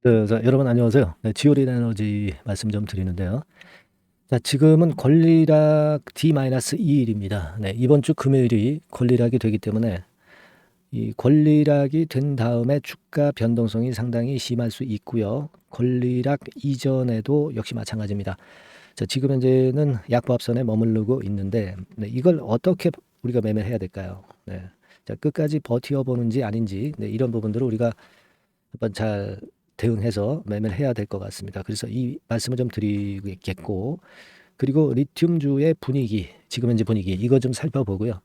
네, 자, 여러분 안녕하세요. 네, 지오린 에너지 말씀 좀 드리는데요. 자, 지금은 권리락 D-2일입니다. 네, 이번 주 금요일이 권리락이 되기 때문에 이 권리락이 된 다음에 주가 변동성이 상당히 심할 수 있고요. 권리락 이전에도 역시 마찬가지입니다. 자, 지금 현재는 약보합선에 머무르고 있는데 네, 이걸 어떻게 우리가 매매해야 될까요? 네, 자, 끝까지 버텨보는지 아닌지 이런 부분들을 우리가 한번 잘 대응해서 매매를 해야 될 것 같습니다. 그래서 이 말씀을 좀 드리겠고, 그리고 리튬주의 분위기, 지금 현재 분위기 이거 좀 살펴보고요.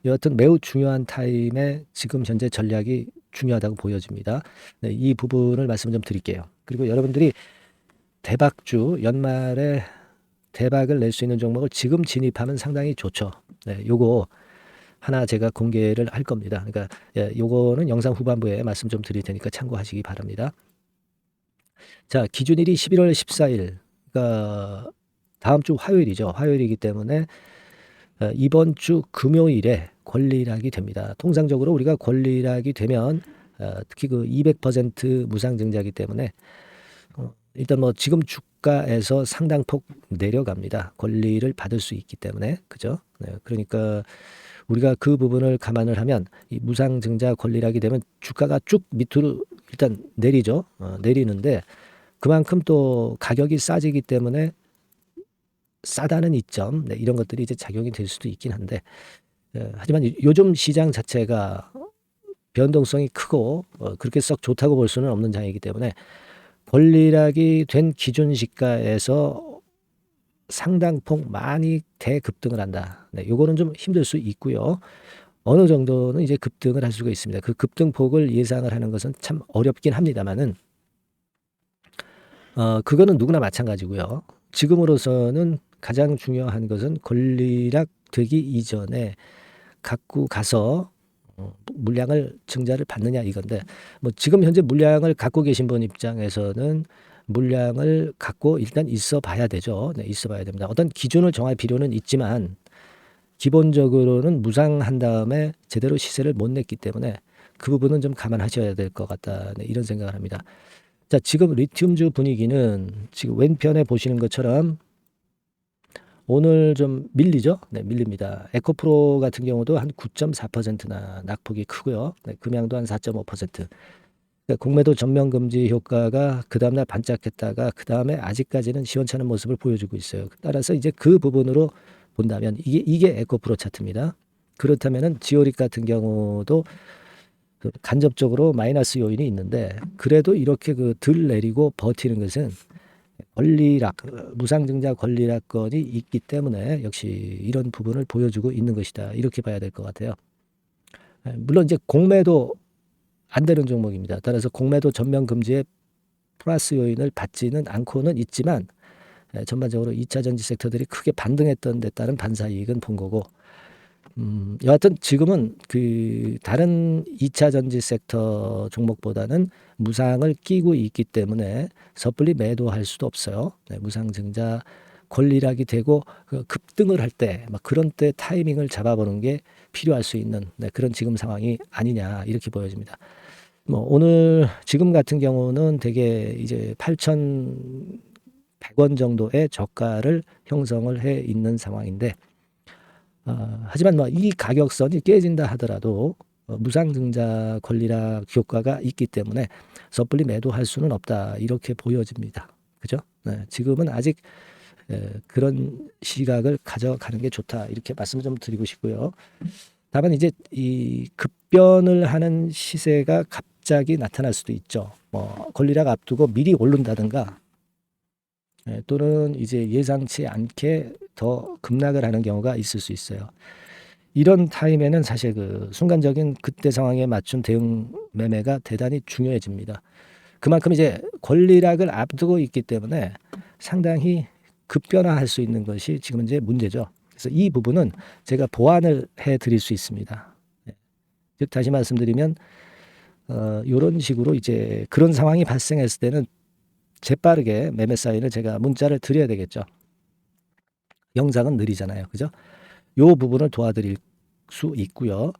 여하튼 매우 중요한 타임에 지금 현재 전략이 중요하다고 보여집니다. 네, 이 부분을 말씀 좀 드릴게요. 그리고 여러분들이 대박주 연말에 대박을 낼 수 있는 종목을 지금 진입하면 상당히 좋죠. 네, 요거 하나 제가 공개를 할 겁니다. 그러니까 요거는 영상 후반부에 말씀 좀 드릴 테니까 참고하시기 바랍니다. 자, 기준일이 11월 14일, 그러니까 다음 주 화요일이죠. 화요일이기 때문에 이번 주 금요일에 권리락이 됩니다. 통상적으로 우리가 권리락이 되면 특히 그 200% 무상증자이기 때문에 일단 뭐 지금 주가에서 상당폭 내려갑니다. 권리를 받을 수 있기 때문에 그죠? 네, 그러니까 우리가 그 부분을 감안을 하면 이 무상증자 권리락이 되면 주가가 쭉 밑으로 일단 내리죠. 내리는데 그만큼 또 가격이 싸지기 때문에 싸다는 이점, 네, 이런 것들이 이제 작용이 될 수도 있긴 한데, 하지만 요즘 시장 자체가 변동성이 크고 그렇게 썩 좋다고 볼 수는 없는 장이기 때문에 권리락이 된 기준 시가에서 상당폭 많이 대급등을 한다. 네, 요거는 좀 힘들 수 있고요. 어느 정도는 이제 급등을 할 수가 있습니다. 그 급등폭을 예상을 하는 것은 참 어렵긴 합니다만은 그거는 누구나 마찬가지고요. 지금으로서는 가장 중요한 것은 권리락 되기 이전에 갖고 가서 물량을 증자를 받느냐 이건데 뭐 지금 현재 물량을 갖고 계신 분 입장에서는 물량을 갖고 일단 있어 봐야 되죠. 네, 있어 봐야 됩니다. 어떤 기준을 정할 필요는 있지만 기본적으로는 무상한 다음에 제대로 시세를 못 냈기 때문에 그 부분은 좀 감안하셔야 될 것 같다. 네, 이런 생각을 합니다. 자, 지금 리튬주 분위기는 지금 왼편에 보시는 것처럼 오늘 좀 밀리죠? 네, 밀립니다. 에코프로 같은 경우도 한 9.4%나 낙폭이 크고요. 네, 금양도 한 4.5%. 그러니까 공매도 전면 금지 효과가 그 다음날 반짝했다가 그 다음에 아직까지는 시원찮은 모습을 보여주고 있어요. 따라서 이제 그 부분으로 본다면 이게 에코프로 차트입니다. 그렇다면은 지오릭 같은 경우도 그 간접적으로 마이너스 요인이 있는데 그래도 이렇게 그 들 내리고 버티는 것은 권리락, 무상증자 권리락건이 있기 때문에 역시 이런 부분을 보여주고 있는 것이다. 이렇게 봐야 될 것 같아요. 물론 이제 공매도 안 되는 종목입니다. 따라서 공매도 전면 금지에 플러스 요인을 받지는 않고는 있지만 전반적으로 2차 전지 섹터들이 크게 반등했던 데 따른 반사 이익은 본 거고 여하튼 지금은 그 다른 2차 전지 섹터 종목보다는 무상을 끼고 있기 때문에 섣불리 매도할 수도 없어요. 네, 무상증자 권리락이 되고 그 급등을 할 때 막 그런 때 타이밍을 잡아보는 게 필요할 수 있는 그런 지금 상황이 아니냐 이렇게 보여집니다. 뭐 오늘 지금 같은 경우는 대개 이제 8,100원 정도의 저가를 형성을 해 있는 상황인데 하지만 뭐 이 가격선이 깨진다 하더라도 무상증자 권리락 효과가 있기 때문에 섣불리 매도할 수는 없다 이렇게 보여집니다. 그죠? 네, 지금은 아직 그런 시각을 가져가는 게 좋다 이렇게 말씀을 좀 드리고 싶고요. 다만 이제 이 급변을 하는 시세가 갑자기 나타날 수도 있죠. 뭐 권리락 앞두고 미리 오른다든가 또는 이제 예상치 않게 더 급락을 하는 경우가 있을 수 있어요. 이런 타임에는 사실 그 순간적인 그때 상황에 맞춘 대응 매매가 대단히 중요해집니다. 그만큼 이제 권리락을 앞두고 있기 때문에 상당히 급변화할 수 있는 것이 지금 이제 문제죠. 그래서 이 부분은 제가 보완을 해 드릴 수 있습니다. 즉 다시 말씀드리면 이런 식으로 이제 그런 상황이 발생했을 때는 재빠르게 매매 사인을 제가 문자를 드려야 되겠죠. 영상은 느리잖아요. 그죠? 요 부분을 도와드릴 수 있고요.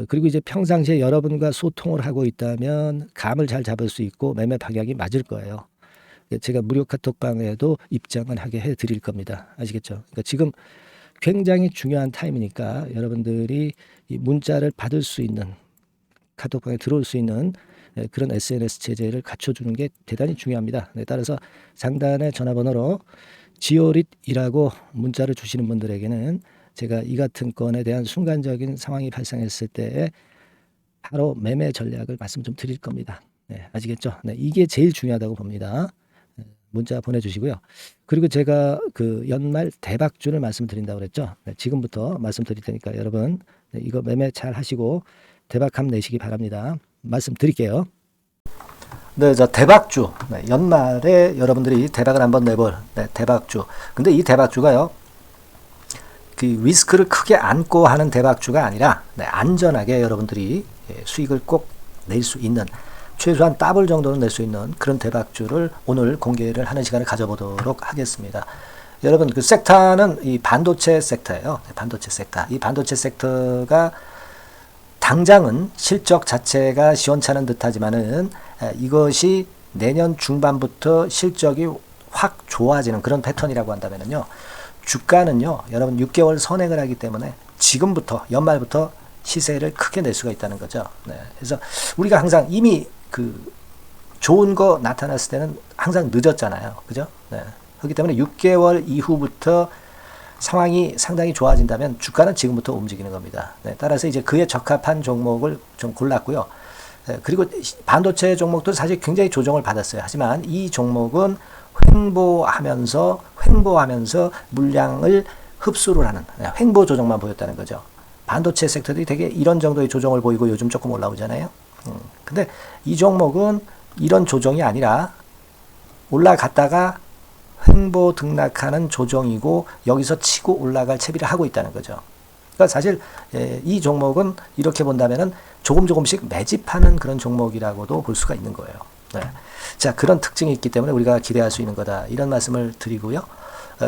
그리고 이제 평상시에 여러분과 소통을 하고 있다면 감을 잘 잡을 수 있고 매매 방향이 맞을 거예요. 제가 무료 카톡방에도 입장을 하게 해 드릴 겁니다. 아시겠죠? 그러니까 지금 굉장히 중요한 타임이니까 여러분들이 이 문자를 받을 수 있는, 카톡방에 들어올 수 있는 그런 SNS 체제를 갖춰주는 게 대단히 중요합니다. 따라서 상단의 전화번호로 지오릿이라고 문자를 주시는 분들에게는 제가 이 같은 건에 대한 순간적인 상황이 발생했을 때 바로 매매 전략을 말씀 좀 드릴 겁니다. 아시겠죠? 이게 제일 중요하다고 봅니다. 문자 보내주시고요. 그리고 제가 그 연말 대박주를 말씀드린다고 그랬죠. 지금부터 말씀드릴 테니까 여러분 이거 매매 잘 하시고 대박함 내시기 바랍니다. 말씀드릴게요. 네, 저 대박주. 연말에 여러분들이 대박을 한번 내볼 대박주. 근데 이 대박주가요, 그 리스크를 크게 안고 하는 대박주가 아니라 안전하게 여러분들이 수익을 꼭 낼 수 있는, 최소한 더블 정도는 낼 수 있는 그런 대박주를 오늘 공개를 하는 시간을 가져보도록 하겠습니다. 여러분, 그 섹터는 이 반도체 섹터예요. 반도체 섹터. 이 반도체 섹터가 당장은 실적 자체가 시원찮은 듯하지만은 이것이 내년 중반부터 실적이 확 좋아지는 그런 패턴이라고 한다면요, 주가는요, 여러분 6개월 선행을 하기 때문에 지금부터 연말부터 시세를 크게 낼 수가 있다는 거죠. 그래서 우리가 항상 이미 그 좋은 거 나타났을 때는 항상 늦었잖아요. 그죠? 그렇기 때문에 6개월 이후부터 상황이 상당히 좋아진다면 주가는 지금부터 움직이는 겁니다. 따라서 이제 그에 적합한 종목을 좀 골랐고요. 그리고 반도체 종목도 사실 굉장히 조정을 받았어요. 하지만 이 종목은 횡보하면서 물량을 흡수를 하는 횡보 조정만 보였다는 거죠. 반도체 섹터들이 되게 이런 정도의 조정을 보이고 요즘 조금 올라오잖아요. 근데 이 종목은 이런 조정이 아니라 올라갔다가 횡보 등락하는 조정이고 여기서 치고 올라갈 채비를 하고 있다는 거죠. 그러니까 사실 이 종목은 이렇게 본다면은 조금씩 매집하는 그런 종목이라고도 볼 수가 있는 거예요. 자, 그런 특징이 있기 때문에 우리가 기대할 수 있는 거다, 이런 말씀을 드리고요.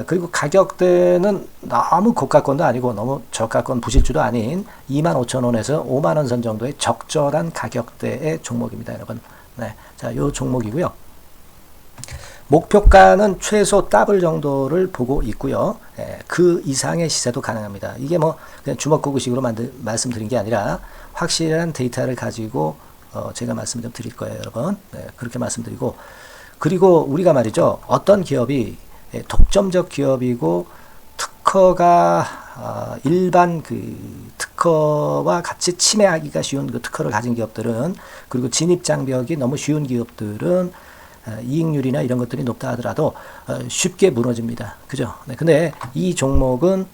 그리고 가격대는 너무 고가권도 아니고 너무 저가권 부실주도 아닌 25,000원에서 50,000원 선 정도의 적절한 가격대의 종목입니다, 여러분. 자, 요 종목이고요. 목표가는 최소 더블 정도를 보고 있고요. 그 이상의 시세도 가능합니다. 이게 뭐 그냥 주먹구구식으로 말씀드린 게 아니라 확실한 데이터를 가지고 제가 말씀 좀 드릴 거예요, 여러분. 그렇게 말씀드리고, 그리고 우리가 말이죠, 어떤 기업이 독점적 기업이고 특허가 일반 그 특허와 같이 침해하기가 쉬운 그 특허를 가진 기업들은, 그리고 진입 장벽이 너무 쉬운 기업들은 이익률이나 이런 것들이 높다 하더라도 쉽게 무너집니다. 그죠? 근데 이 종목은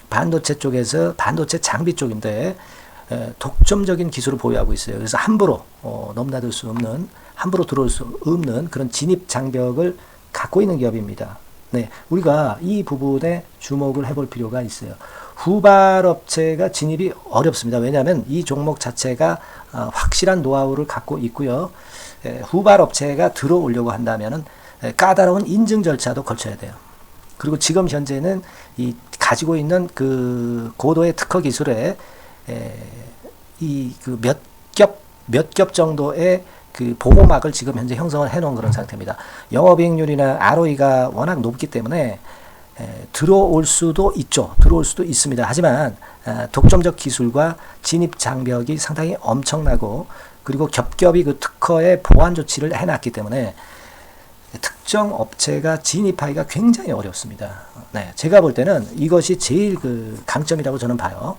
반도체 쪽에서 반도체 장비 쪽인데 독점적인 기술을 보유하고 있어요. 그래서 함부로 넘나들 수 없는, 함부로 들어올 수 없는 그런 진입 장벽을 갖고 있는 기업입니다. 우리가 이 부분에 주목을 해볼 필요가 있어요. 후발업체가 진입이 어렵습니다. 왜냐하면 이 종목 자체가 확실한 노하우를 갖고 있고요. 후발업체가 들어오려고 한다면은 까다로운 인증 절차도 거쳐야 돼요. 그리고 지금 현재는 이 가지고 있는 그 고도의 특허 기술에 이 그 몇 겹 정도의 그 보호막을 지금 현재 형성을 해놓은 그런 상태입니다. 영업이익률이나 ROE가 워낙 높기 때문에 들어올 수도 있죠. 들어올 수도 있습니다. 하지만 독점적 기술과 진입 장벽이 상당히 엄청나고, 그리고 겹겹이 그 특허의 보완 조치를 해놨기 때문에 특정 업체가 진입하기가 굉장히 어렵습니다. 제가 볼 때는 이것이 제일 그 강점이라고 저는 봐요.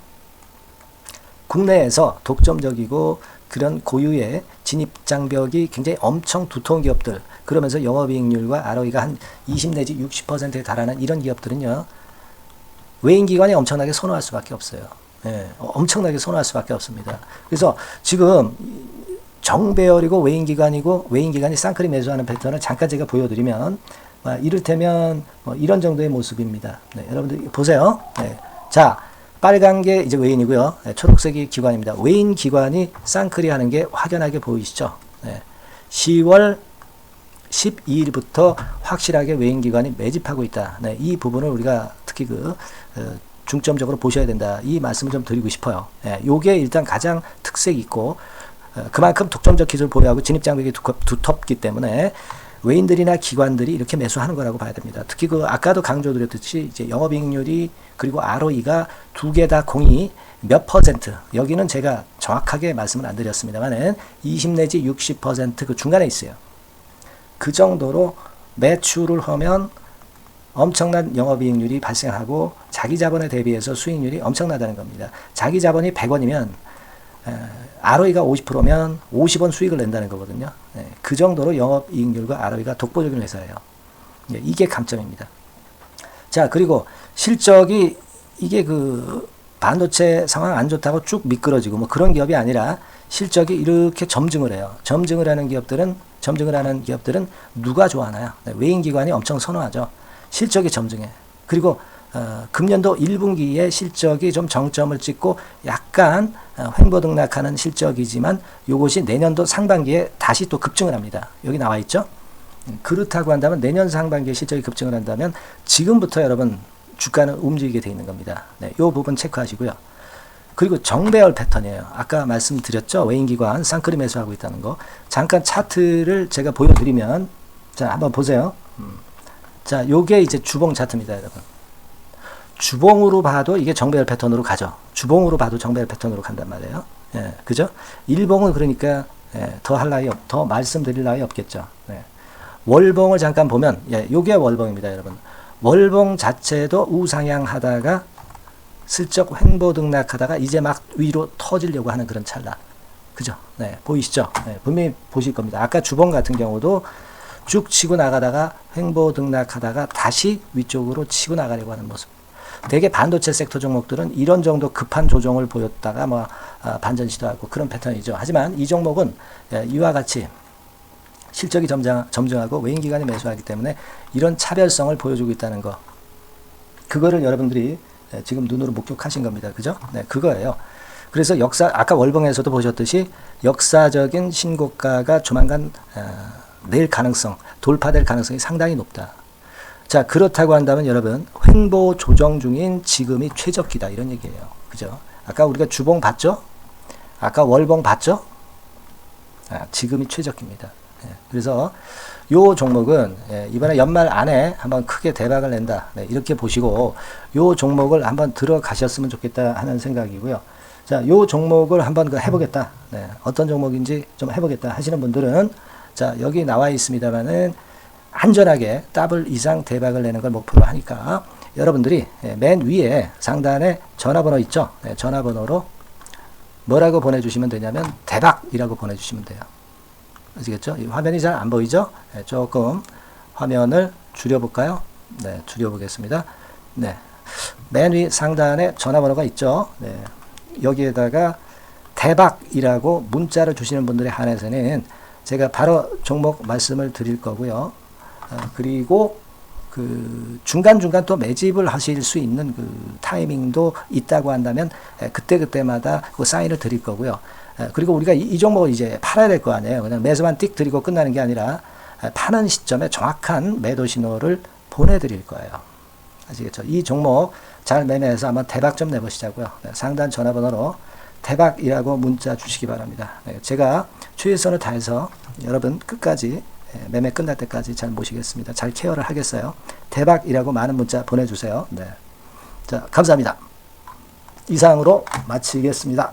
국내에서 독점적이고 그런 고유의 진입 장벽이 굉장히 엄청 두터운 기업들, 그러면서 영업이익률과 ROE가 한 20 내지 60%에 달하는 이런 기업들은요, 외인기관이 엄청나게 선호할 수밖에 없어요. 엄청나게 선호할 수밖에 없습니다. 그래서 지금 정배열이고 외인기관이 쌍끌이 매수하는 패턴을 잠깐 제가 보여드리면 이를테면 이런 정도의 모습입니다. 여러분들 보세요. 자, 빨간 게 이제 외인이고요. 초록색이 기관입니다. 외인 기관이 쌍끌이 하는 게 확연하게 보이시죠? 10월 12일부터 확실하게 외인 기관이 매집하고 있다. 이 부분을 우리가 특히 그 중점적으로 보셔야 된다. 이 말씀을 좀 드리고 싶어요. 예, 요게 일단 가장 특색이 있고 그만큼 독점적 기술을 보유하고 진입장벽이 두텁기 때문에 외인들이나 기관들이 이렇게 매수하는 거라고 봐야 됩니다. 특히 그 아까도 강조드렸듯이 이제 영업이익률이 그리고 ROE가 두 개 다 공이 몇 퍼센트, 여기는 제가 정확하게 말씀을 안 드렸습니다만은 20 내지 60% 그 중간에 있어요. 그 정도로 매출을 하면 엄청난 영업이익률이 발생하고 자기 자본에 대비해서 수익률이 엄청나다는 겁니다. 자기 자본이 100원이면 ROE가 50%면 50원 수익을 낸다는 거거든요. 그 정도로 영업이익률과 ROE가 독보적인 회사예요. 이게 강점입니다. 자, 그리고 실적이 이게 그 반도체 상황 안 좋다고 쭉 미끄러지고 뭐 그런 기업이 아니라 실적이 이렇게 점증을 해요. 점증을 하는 기업들은 누가 좋아하나요? 외인기관이 엄청 선호하죠. 실적이 점증해. 그리고 금년도 1분기에 실적이 좀 정점을 찍고 약간 횡보등락하는 실적이지만 이것이 내년도 상반기에 다시 또 급증을 합니다. 여기 나와 있죠. 그렇다고 한다면 내년 상반기에 실적이 급증을 한다면 지금부터 여러분 주가는 움직이게 되어 있는 겁니다. 네, 이 부분 체크하시고요. 그리고 정배열 패턴이에요. 아까 말씀드렸죠. 외인기관 쌍끌이 매수하고 있다는 거. 잠깐 차트를 제가 보여드리면 자 한번 보세요. 자, 요게 이제 주봉 차트입니다, 여러분. 주봉으로 봐도 이게 정배열 패턴으로 가죠. 주봉으로 봐도 정배열 패턴으로 간단 말이에요. 예, 그죠? 일봉은 그러니까 더 말씀드릴 나위 없겠죠. 네. 월봉을 잠깐 보면 요게 월봉입니다, 여러분. 월봉 자체도 우상향 하다가 슬쩍 횡보등락하다가 이제 막 위로 터지려고 하는 그런 찰나. 그죠? 네, 보이시죠? 네, 분명히 보실 겁니다. 아까 주봉 같은 경우도 쭉 치고 나가다가 횡보등락하다가 다시 위쪽으로 치고 나가려고 하는 모습. 대개 반도체 섹터 종목들은 이런 정도 급한 조정을 보였다가 반전 시도하고 그런 패턴이죠. 하지만 이 종목은 이와 같이 실적이 점증하고 외인기관이 매수하기 때문에 이런 차별성을 보여주고 있다는 거. 그거를 여러분들이 지금 눈으로 목격하신 겁니다. 그죠? 네, 그거예요. 그래서 아까 월봉에서도 보셨듯이 역사적인 신고가가 조만간 돌파될 가능성이 상당히 높다. 자, 그렇다고 한다면 여러분, 횡보 조정 중인 지금이 최적기다. 이런 얘기예요. 그죠? 아까 우리가 주봉 봤죠? 아까 월봉 봤죠? 지금이 최적기입니다. 그래서 요 종목은 이번에 연말 안에 한번 크게 대박을 낸다. 이렇게 보시고 요 종목을 한번 들어가셨으면 좋겠다 하는 생각이고요. 자, 요 종목을 한번 해보겠다. 어떤 종목인지 좀 해보겠다 하시는 분들은 자, 여기 나와 있습니다만은 안전하게 더블 이상 대박을 내는 걸 목표로 하니까 여러분들이 맨 위에 상단에 전화번호 있죠? 전화번호로 뭐라고 보내주시면 되냐면 대박이라고 보내주시면 돼요. 아시겠죠? 이 화면이 잘 안 보이죠? 조금 화면을 줄여볼까요? 네, 줄여보겠습니다. 네, 맨 위 상단에 전화번호가 있죠? 네, 여기에다가 대박이라고 문자를 주시는 분들에 한해서는 제가 바로 종목 말씀을 드릴 거고요. 그리고 그 중간중간 또 매집을 하실 수 있는 그 타이밍도 있다고 한다면 그때마다 그 사인을 드릴 거고요. 그리고 우리가 이 종목을 이제 팔아야 될 거 아니에요. 그냥 매수만 띡 드리고 끝나는 게 아니라 파는 시점에 정확한 매도 신호를 보내드릴 거예요. 아시겠죠? 이 종목 잘 매매해서 한번 대박 좀 내보시자고요. 상단 전화번호로 대박이라고 문자 주시기 바랍니다. 제가 최선을 다해서 여러분 끝까지 매매 끝날 때까지 잘 모시겠습니다. 잘 케어를 하겠어요. 대박이라고 많은 문자 보내주세요. 네. 자, 감사합니다. 이상으로 마치겠습니다.